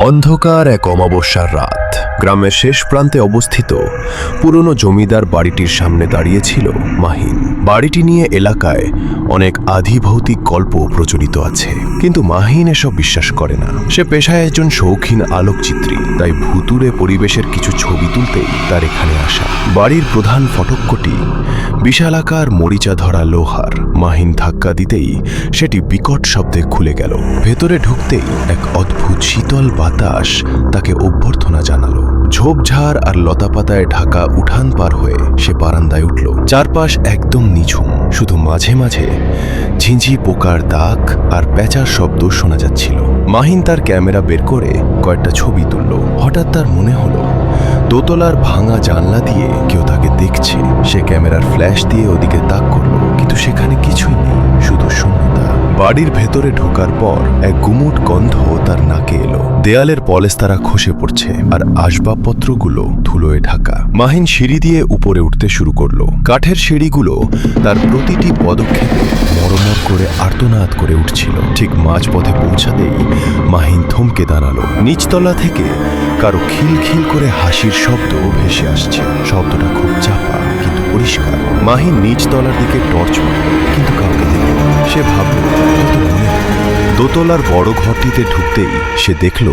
অন্ধকার এক অমাবস্যার রাত গ্রামের শেষ প্রান্তে অবস্থিত পুরনো জমিদার বাড়িটির সামনে দাঁড়িয়েছিল মাহিন। বাড়িটি নিয়ে এলাকায় অনেক আধিভৌতিক গল্প প্রচলিত আছে, কিন্তু মাহিন এসব বিশ্বাস করে না। সে পেশায় একজন শৌখিন আলোকচিত্রী, তাই ভুতুড়ে পরিবেশের কিছু ছবি তুলতেই তার এখানে আসা। বাড়ির প্রধান ফটকটি বিশালাকার মরিচা ধরা লোহার। মাহিন ধাক্কা দিতেই সেটি বিকট শব্দে খুলে গেল। ভেতরে ঢুকতেই এক অদ্ভুত শীতল বাতাস তাকে অভ্যর্থনা জানালো। ঝোপঝাড় আর লতাপাতায় ঢাকা উঠান পার হয়ে সে বারান্দায় উঠল। চারপাশ একদম নিঝুম, শুধু মাঝে মাঝে ঝিঁঝি পোকার দাগ আর প্যাঁচার শব্দ শোনা যাচ্ছিল। মাহিন তার ক্যামেরা বের করে কয়েকটা ছবি তুলল। হঠাৎ তার মনে হলো দোতলার ভাঙা জানলা দিয়ে কেউ তাকে দেখছে। সে ক্যামেরার ফ্ল্যাশ দিয়ে ওদিকে তাক করলো, কিন্তু সেখানে কিছুই নেই, শুধু শূন্যতা। বাড়ির ভেতরে ঢোকার পর এক গুমুট গন্ধ তার নাকে এলো। দেয়ালের পলেস্তারা খসে পড়ছে আর আসবাবপত্রগুলো ধুলোয় ঢাকা। মাহিন সিঁড়ি দিয়ে উপরে উঠতে শুরু করলো। কাঠের সিঁড়িগুলো তার প্রতিটি পদক্ষেপে মরমর করে আর্তনাদ করে উঠছিল। ঠিক মাঝপথে পৌঁছাতেই মাহিন থমকে দাঁড়ালো। নিচতলা থেকে কারো খিলখিল করে হাসির শব্দ ভেসে আসছে। শব্দটা খুব চাপা কিন্তু পরিষ্কার। মাহিন নিচতলার দিকে টর্চ মারল, কিন্তু কাউকে দেখল না। সে ভাবল হয়তো মনে হয়। দোতলার বড় ঘরটিতে ঢুকতেই সে দেখল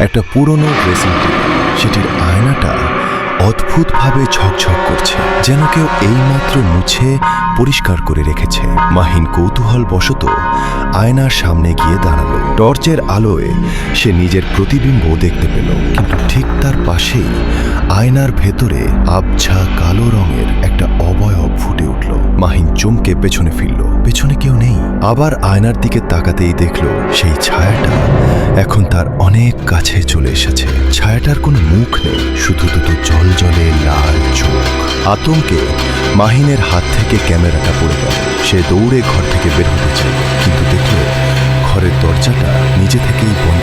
একটা পুরনো ড্রেসিং টেবিল। সেটির আয়নাটা অদ্ভুতভাবে ঝকঝক করছে, যেন কেউ এইমাত্র মুছে পরিষ্কার করে রেখেছে। মাহিন কৌতূহলবশত আয়নার সামনে গিয়ে দাঁড়ালো। টর্চের আলোয় সে নিজের প্রতিবিম্ব দেখতে পেল, কিন্তু ঠিক তার পাশেই আয়নার ভেতরে আবছা কালো রঙের একটা অবয়ব ফুটে উঠল। মাহিন চমকে পেছনে ফিরল। পেছনে কেউ নেই। আবার আয়নার দিকে তাকাতেই দেখল সেই ছায়াটা এখন তার অনেক কাছে চলে এসেছে। ছায়াটার কোনো মুখ নেই, শুধু দুটো জলজলে লাল চোখ। আতঙ্কে মাহিনের হাত থেকে ক্যামেরাটা পড়ে গেল। সে দৌড়ে ঘর থেকে বের হতে চাইল, কিন্তু দেখল ঘরের দরজাটা নিজে থেকেই বন্ধ।